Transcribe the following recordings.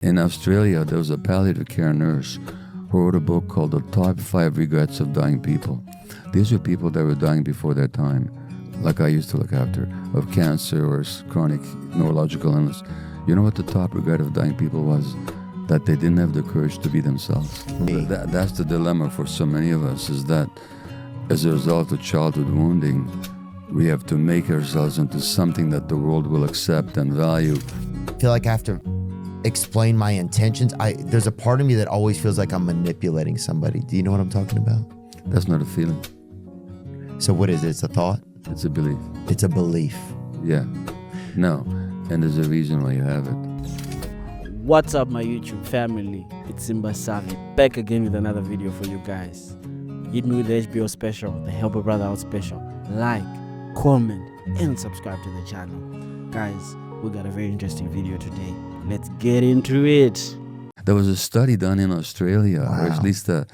In Australia, there was a palliative care nurse who wrote a book called The Top 5 Regrets of Dying People. These were people that were dying before their time, like I used to look after, of cancer or chronic neurological illness. You know what the top regret of dying people was? That they didn't have the courage to be themselves. That's the dilemma for so many of us, is that as a result of childhood wounding, we have to make ourselves into something that the world will accept and value. I feel like I have to explain my intentions. There's a part of me that always feels like I'm manipulating somebody. Do you know what I'm talking about? That's not a feeling. So what is it? It's a thought? It's a belief. It's a belief. Yeah. No. And there's a reason why you have it. What's up, my YouTube family? It's Simba Savi, back again with another video for you guys. Hit me with the HBO special, the Help a Brother Out special. Like, comment, and subscribe to the channel. Guys, we got a very interesting video today. Let's get into it. There was a study done in Australia, or at least I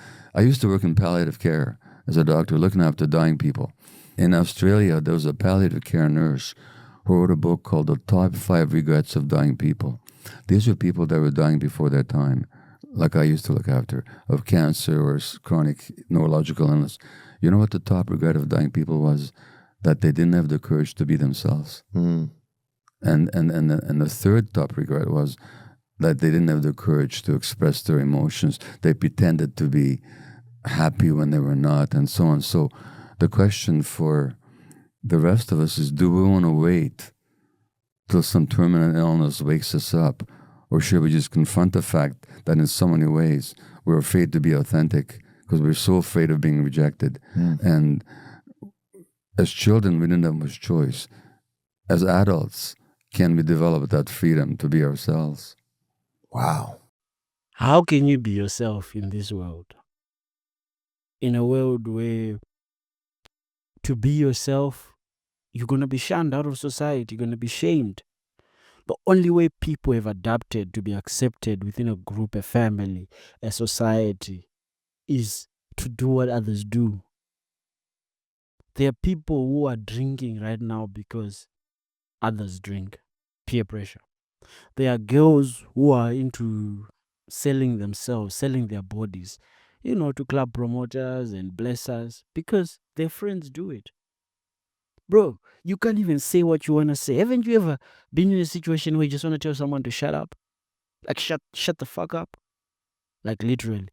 used to work in palliative care as a doctor looking after dying people. In Australia, there was a palliative care nurse who wrote a book called The Top 5 Regrets of Dying People. These were people that were dying before their time, like I used to look after, of cancer or chronic neurological illness. You know what the top regret of dying people was? That they didn't have the courage to be themselves. And the third top regret was that they didn't have the courage to express their emotions. They pretended to be happy when they were not, and so on. So the question for the rest of us is, do we want to wait till some terminal illness wakes us up? Or should we just confront the fact that in so many ways we're afraid to be authentic because we're so afraid of being rejected? And as children, we didn't have much choice. As adults, can we develop that freedom to be ourselves? Wow. How can you be yourself in this world? In a world where to be yourself, you're going to be shunned out of society, you're going to be shamed. The only way people have adapted to be accepted within a group, a family, a society, is to do what others do. There are people who are drinking right now because others drink. Peer pressure. There are girls who are into selling themselves, selling their bodies, to club promoters and blessers because their friends do it. Bro, you can't even say what you want to say. Haven't you ever been in a situation where you just want to tell someone to shut up? Like, shut the fuck up? Like, literally.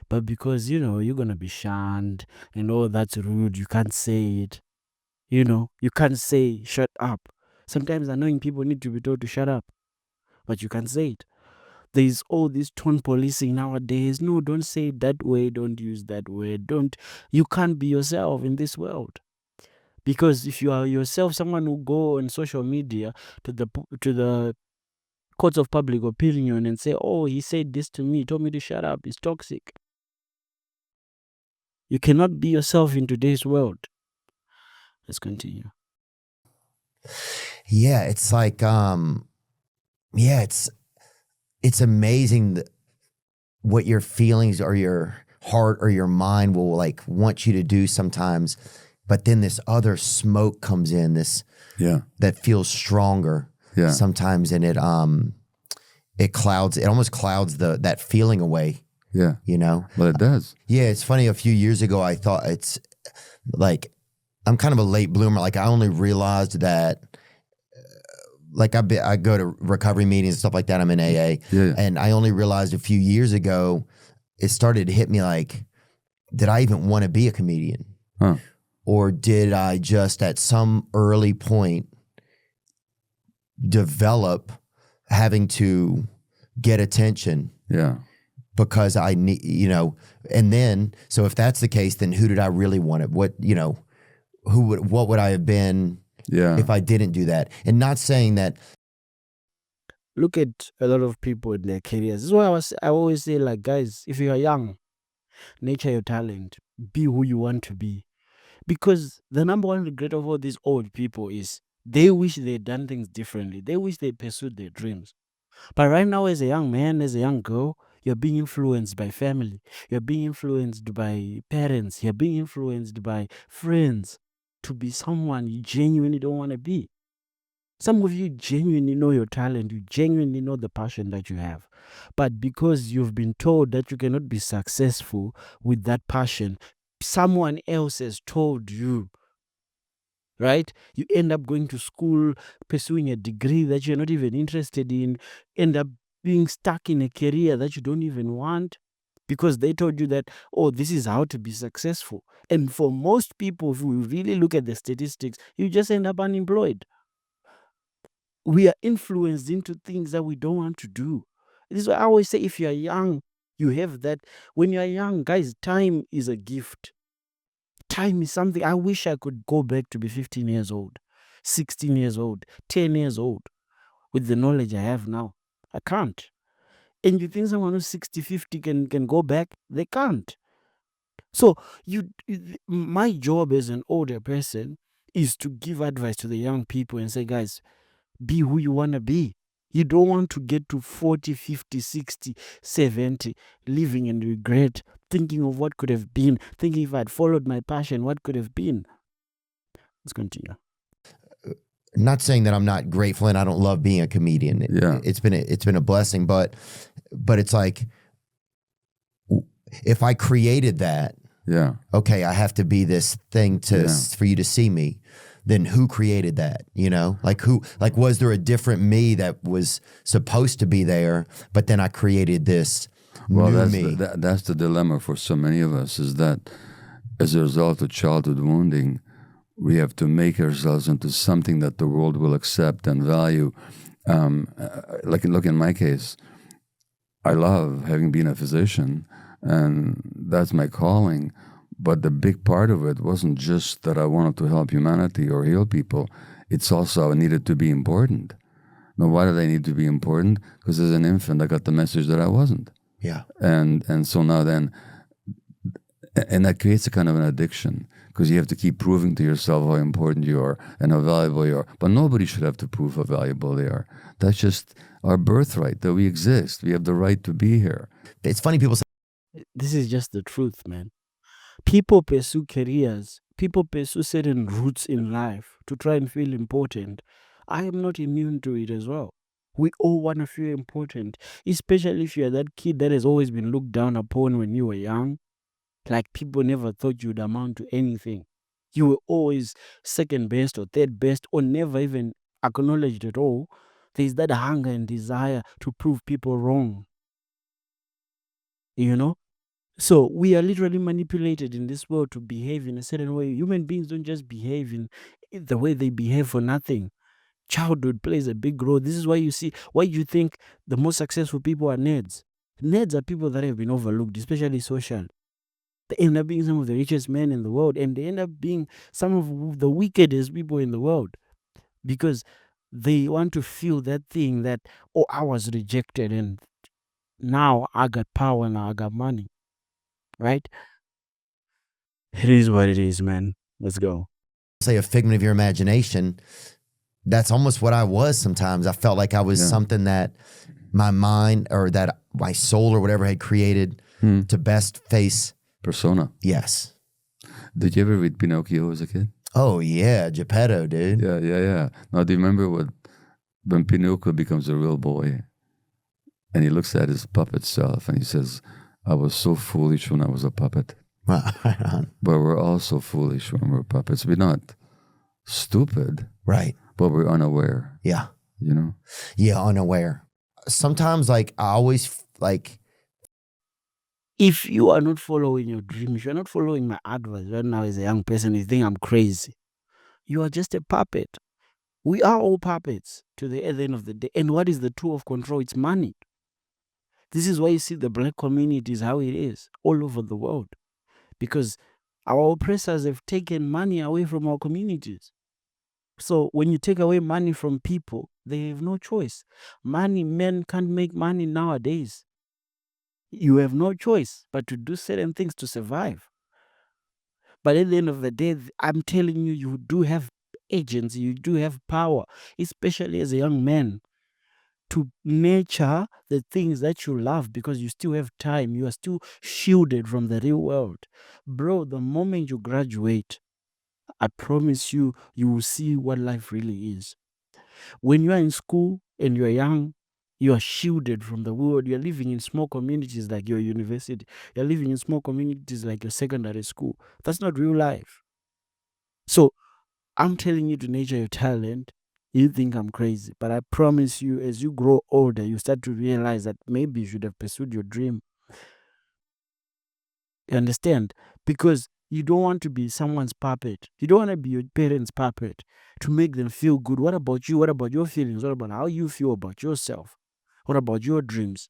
But because, you're going to be shunned and that's rude, you can't say it. You can't say shut up. Sometimes annoying people need to be told to shut up. But you can't say it. There's all this tone policing nowadays. No, don't say it that way. Don't use that word. You can't be yourself in this world. Because if you are yourself, someone will go on social media to the courts of public opinion and say, oh, he said this to me, he told me to shut up, it's toxic. You cannot be yourself in today's world. Let's continue. Yeah, it's like, it's amazing what your feelings or your heart or your mind will like want you to do sometimes. But then this other smoke comes in, that feels stronger sometimes, and it almost clouds that feeling away. Yeah. Well, it does. Yeah, it's funny. A few years ago, I thought it's like, I'm kind of a late bloomer. Like I only realized that, like I go to recovery meetings and stuff like that. I'm in AA. And I only realized a few years ago, it started to hit me like, did I even want to be a comedian? Huh. Or did I just at some early point develop having to get attention? Yeah. Because I need, and then, so if that's the case, then who did I really want it? What would I have been if I didn't do that? And not saying that. Look at a lot of people in their careers. This is why I always say, like, guys, if you are young, nurture your talent, be who you want to be. Because the number one regret of all these old people is they wish they'd done things differently. They wish they pursued their dreams. But right now, as a young man, as a young girl, you're being influenced by family. You're being influenced by parents. You're being influenced by friends to be someone you genuinely don't want to be. Some of you genuinely know your talent, you genuinely know the passion that you have. But because you've been told that you cannot be successful with that passion, someone else has told you, right? You end up going to school, pursuing a degree that you're not even interested in, end up being stuck in a career that you don't even want because they told you that, oh, this is how to be successful. And for most people, if we really look at the statistics, you just end up unemployed. We are influenced into things that we don't want to do. This is why I always say, if you're young, you have that. When you're young, guys, time is a gift. Time is something I wish I could go back to be 15 years old, 16 years old, 10 years old with the knowledge I have now. I can't. And you think someone who's 60, 50 can go back? They can't. So my job as an older person is to give advice to the young people and say, guys, be who you want to be. You don't want to get to 40, 50, 60, 70, living in regret, thinking of what could have been, thinking if I'd followed my passion, what could have been. Let's continue. Not saying that I'm not grateful and I don't love being a comedian. Yeah. It's been a blessing, but it's like, if I created that, Yeah. okay, I have to be this thing for you to see me. Then who created that? You know, like was there a different me that was supposed to be there, but then I created this Well, new that's me? that's the dilemma for so many of us, is that as a result of childhood wounding, we have to make ourselves into something that the world will accept and value. Look, in my case, I love having been a physician, and that's my calling. But the big part of it wasn't just that I wanted to help humanity or heal people. It's also I needed to be important. Now, why did I need to be important? Because as an infant, I got the message that I wasn't. Yeah. And so now then, and that creates a kind of an addiction, because you have to keep proving to yourself how important you are and how valuable you are. But nobody should have to prove how valuable they are. That's just our birthright, that we exist. We have the right to be here. It's funny people say, This is just the truth, man. People pursue careers, people pursue certain routes in life to try and feel important. I am not immune to it as well. We all want to feel important, especially if you're that kid that has always been looked down upon when you were young. Like people never thought you'd amount to anything. You were always second best or third best or never even acknowledged at all. There's that hunger and desire to prove people wrong. You know? So we are literally manipulated in this world to behave in a certain way. Human beings don't just behave in the way they behave for nothing. Childhood plays a big role. This is why you think the most successful people are nerds. Nerds are people that have been overlooked, especially social. They end up being some of the richest men in the world, and they end up being some of the wickedest people in the world because they want to feel that thing that, oh, I was rejected and now I got power, now I got money, right? It is what it is, man. Let's go. a figment of your imagination. That's almost what I was sometimes. I felt like I was something that my mind or that my soul or whatever had created to best face. Persona. Yes. Did you ever read Pinocchio as a kid? Oh, yeah. Geppetto, dude. Yeah. Now, do you remember when Pinocchio becomes a real boy and he looks at his puppet self and he says, I was so foolish when I was a puppet. Right on. But we're all so foolish when we're puppets. We're not stupid, Right. but we're unaware, Yeah. you know? Yeah, unaware. Sometimes, like, I always, like, If you are not following your dream, if you're not following my advice right now as a young person, you think I'm crazy. You are just a puppet. We are all puppets at the end of the day. And what is the tool of control? It's money. This is why you see the black community is how it is all over the world. Because our oppressors have taken money away from our communities. So when you take away money from people, they have no choice. Men can't make money nowadays. You have no choice but to do certain things to survive. But at the end of the day, I'm telling you, you do have agency, you do have power, especially as a young man, to nurture the things that you love because you still have time. You are still shielded from the real world. Bro, the moment you graduate, I promise you, you will see what life really is. When you are in school and you're young, you are shielded from the world. You're living in small communities like your university. You're living in small communities like your secondary school. That's not real life. So I'm telling you to nurture your talent. You think I'm crazy, but I promise you, as you grow older, you start to realize that maybe you should have pursued your dream. You understand? Because you don't want to be someone's puppet. You don't want to be your parents' puppet to make them feel good. What about you? What about your feelings? What about how you feel about yourself? What about your dreams?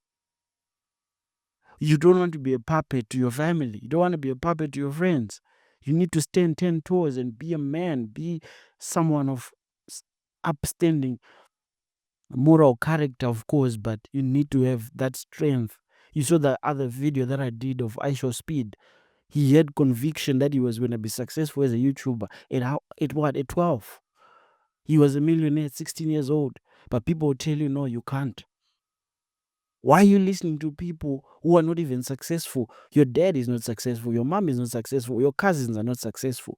You don't want to be a puppet to your family. You don't want to be a puppet to your friends. You need to stand 10 toes and be a man, be someone of upstanding moral character, of course, but you need to have that strength. You saw the other video that I did of I Show Speed. He had conviction that he was going to be successful as a YouTuber. At 12? He was a millionaire at 16 years old. But people will tell you, no, you can't. Why are you listening to people who are not even successful? Your dad is not successful. Your mom is not successful. Your cousins are not successful.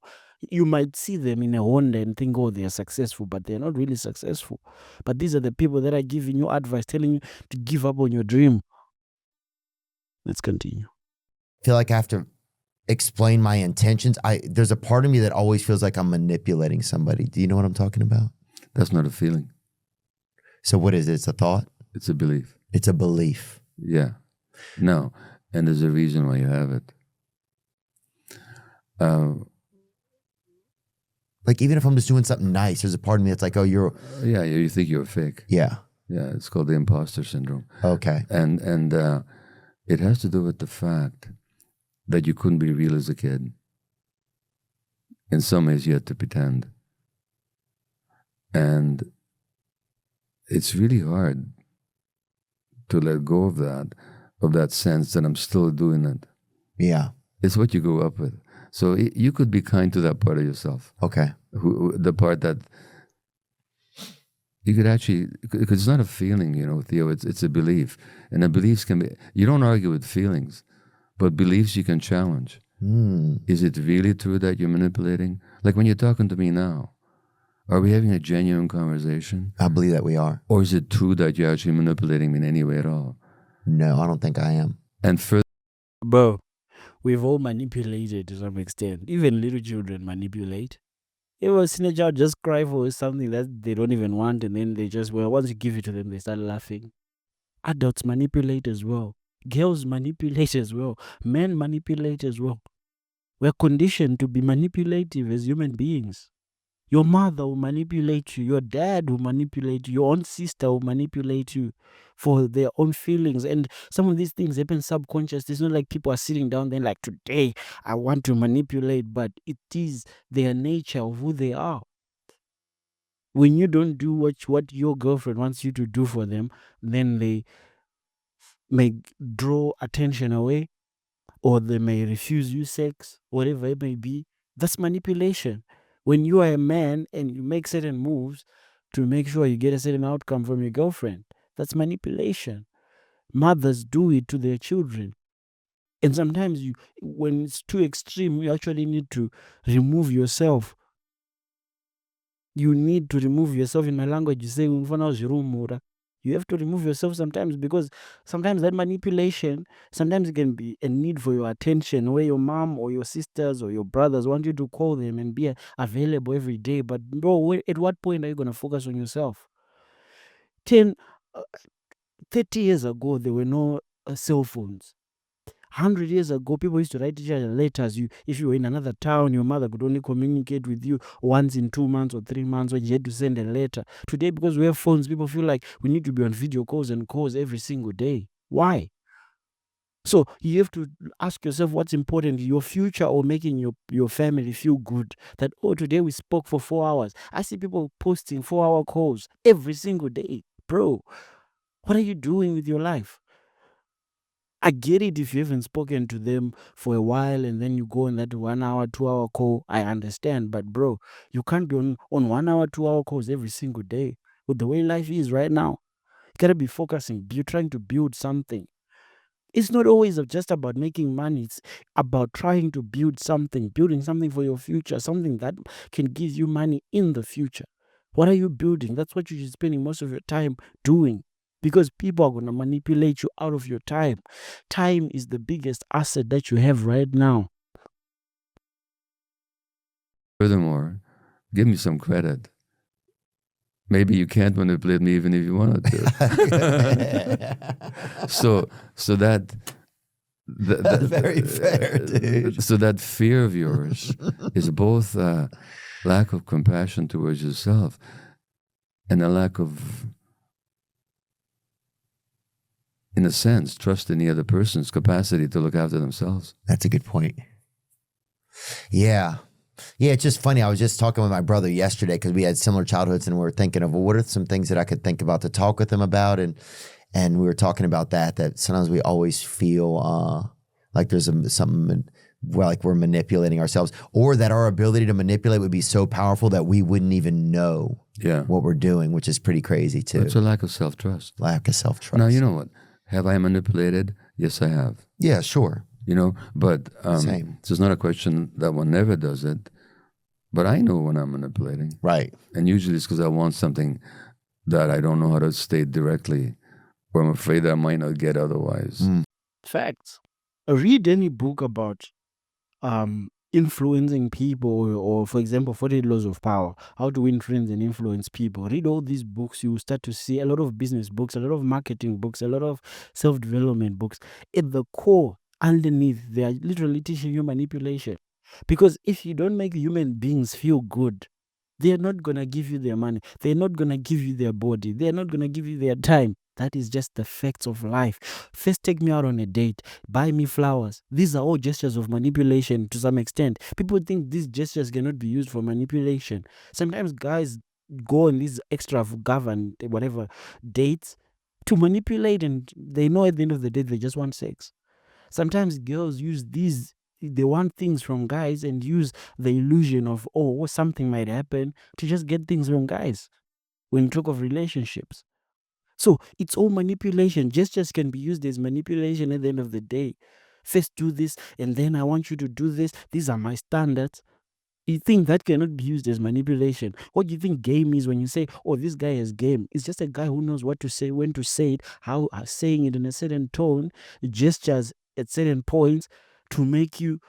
You might see them in a Honda and think, oh, they are successful, but they're not really successful. But these are the people that are giving you advice, telling you to give up on your dream. Let's continue. I feel like I have to explain my intentions. There's a part of me that always feels like I'm manipulating somebody. Do you know what I'm talking about? That's not a feeling. So what is it? It's a thought? It's a belief. It's a belief. Yeah. No. And there's a reason why you have it. Like even if I'm just doing something nice, there's a part of me that's like, oh, you're... Yeah, you think you're fake. Yeah. Yeah, it's called the imposter syndrome. Okay. And it has to do with the fact that you couldn't be real as a kid. In some ways, you had to pretend. And it's really hard to let go of that sense that I'm still doing it. Yeah. It's what you grew up with. So you could be kind to that part of yourself. Okay. The part that you could actually, because it's not a feeling, Theo, it's a belief. And the beliefs can be, you don't argue with feelings, but beliefs you can challenge. Is it really true that you're manipulating? Like when you're talking to me now, are we having a genuine conversation? I believe that we are. Or is it true that you're actually manipulating me in any way at all? No, I don't think I am. And further, Bro, we've all manipulated to some extent. Even little children manipulate. If a teenager just cry for something that they don't even want, and then they just, once you give it to them, they start laughing. Adults manipulate as well. Girls manipulate as well. Men manipulate as well. We're conditioned to be manipulative as human beings. Your mother will manipulate you. Your dad will manipulate you. Your own sister will manipulate you for their own feelings. And some of these things happen subconsciously. It's not like people are sitting down there like, today I want to manipulate, but it is their nature of who they are. When you don't do what your girlfriend wants you to do for them, then they may draw attention away, or they may refuse you sex, whatever it may be. That's manipulation. When you are a man and you make certain moves to make sure you get a certain outcome from your girlfriend, that's manipulation. Mothers do it to their children. And sometimes when it's too extreme, you actually need to remove yourself. You need to remove yourself. In my language, you say, you have to remove yourself sometimes, because sometimes that manipulation, sometimes it can be a need for your attention, where your mom or your sisters or your brothers want you to call them and be available every day. But bro, at what point are you going to focus on yourself? 30 years ago, there were no cell phones. 100 years ago, people used to write each other letters. If you were in another town, your mother could only communicate with you once in 2 months or 3 months, when you had to send a letter. Today, because we have phones, people feel like we need to be on video calls and calls every single day. Why? So you have to ask yourself what's important, your future or making your family feel good. That, today we spoke for 4 hours. I see people posting 4-hour calls every single day. Bro, what are you doing with your life? I get it if you haven't spoken to them for a while and then you go on that 1 hour, 2 hour call. I understand. But bro, you can't be on 1 hour, 2 hour calls every single day. With the way life is right now, you gotta be focusing. You're trying to build something. It's not always just about making money. It's about trying to building something for your future, something that can give you money in the future. What are you building? That's what you're spending most of your time doing, because people are going to manipulate you out of your time. Time is the biggest asset that you have right now. Furthermore, give me some credit. Maybe you can't manipulate me even if you wanted to. so that That's very fair, dude. So that fear of yours is both a lack of compassion towards yourself and a lack of, in a sense, trust in the other person's capacity to look after themselves. That's a good point. Yeah. Yeah, it's just funny. I was just talking with my brother yesterday because we had similar childhoods, and we were thinking of, well, what are some things that I could think about to talk with him about? And we were talking about that sometimes we always feel like there's something like we're manipulating ourselves, or that our ability to manipulate would be so powerful that we wouldn't even know what we're doing, which is pretty crazy too. It's a lack of self-trust. Lack of self-trust. Now, you know what? Have I manipulated? Yes, I have. Yeah, sure. You know, but Same. So it's not a question that one never does it, but I know when I'm manipulating. Right. And usually it's because I want something that I don't know how to state directly, or I'm afraid I might not get otherwise. Facts. Read any book about influencing people, or for example 40 laws of power, how to influence and influence people. Read all these books. You will start to see a lot of business books, a lot of marketing books, a lot of self-development books. At the core, underneath, they are literally teaching you manipulation, because if you don't make human beings feel good, they're not going to give you their money, they're not going to give you their body, they're not going to give you their time. That is just the facts of life. First, take me out on a date, buy me flowers. These are all gestures of manipulation to some extent. People think these gestures cannot be used for manipulation. Sometimes guys go on these extravagant, whatever, dates to manipulate, and they know at the end of the day they just want sex. Sometimes girls use these, they want things from guys and use the illusion of, oh, something might happen, to just get things from guys when you talk of relationships. So it's all manipulation. Gestures can be used as manipulation at the end of the day. First do this, and then I want you to do this. These are my standards. You think that cannot be used as manipulation? What do you think game is when you say, oh, this guy has game? It's just a guy who knows what to say, when to say it, how saying it in a certain tone, gestures at certain points to make you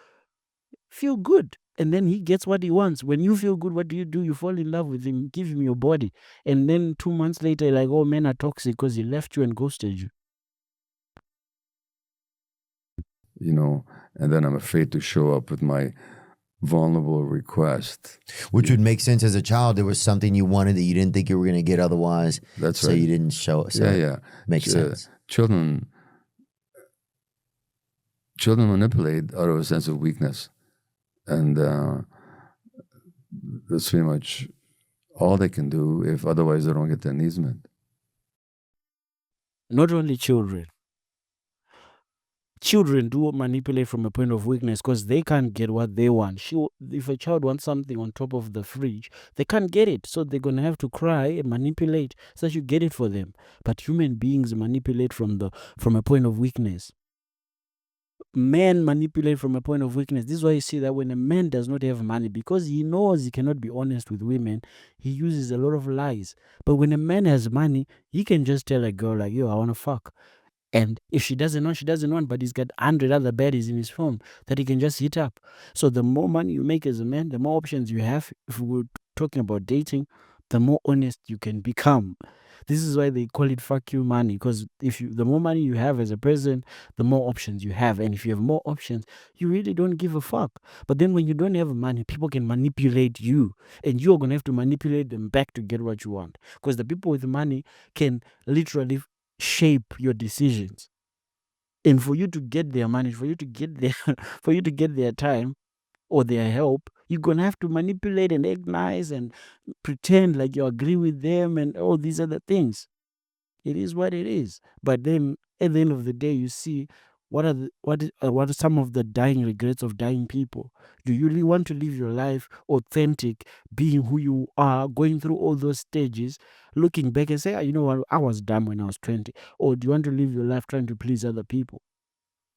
feel good. And then he gets what he wants. When you feel good, what do? You fall in love with him, give him your body. And then 2 months later, you're like, oh, men are toxic because he left you and ghosted you. You know, and then I'm afraid to show up with my vulnerable request. Which would make sense as a child. There was something you wanted that you didn't think you were going to get otherwise. That's so right. You didn't show it. So yeah. Makes sense. Children manipulate out of a sense of weakness. And that's pretty much all they can do, if otherwise they don't get their needs met. Not only children. Children do manipulate from a point of weakness because they can't get what they want. If a child wants something on top of the fridge, they can't get it. So they're going to have to cry and manipulate so that you get it for them. But human beings manipulate from a point of weakness. Men manipulate from a point of weakness. This is why you see that when a man does not have money, because he knows he cannot be honest with women, he uses a lot of lies. But when a man has money, he can just tell a girl like, yo, I want to fuck. And if she doesn't want, she doesn't want, but he's got 100 other baddies in his phone that he can just hit up. So the more money you make as a man, the more options you have. If we're talking about dating, the more honest you can become. This is why they call it fuck you money, because the more money you have as a person, the more options you have. And if you have more options, you really don't give a fuck. But then when you don't have money, people can manipulate you, and you're going to have to manipulate them back to get what you want. Because the people with money can literally shape your decisions. And for you to get their money, for you to get their time or their help, you're going to have to manipulate and act nice and pretend like you agree with them and all these other things. It is what it is. But then at the end of the day, you see what are some of the dying regrets of dying people. Do you really want to live your life authentic, being who you are, going through all those stages, looking back and say, you know what, I was dumb when I was 20? Or do you want to live your life trying to please other people?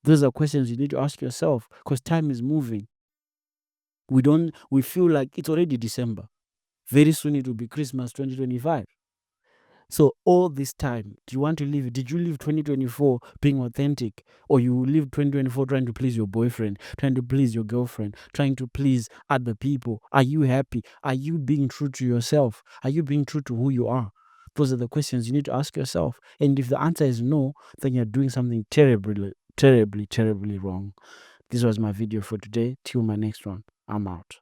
Those are questions you need to ask yourself, because time is moving. We feel like it's already December. Very soon it will be Christmas 2025. So all this time, do you want to live? Did you live 2024 being authentic? Or you live 2024 trying to please your boyfriend, trying to please your girlfriend, trying to please other people? Are you happy? Are you being true to yourself? Are you being true to who you are? Those are the questions you need to ask yourself. And if the answer is no, then you're doing something terribly, terribly, terribly wrong. This was my video for today. Till my next one. I'm out.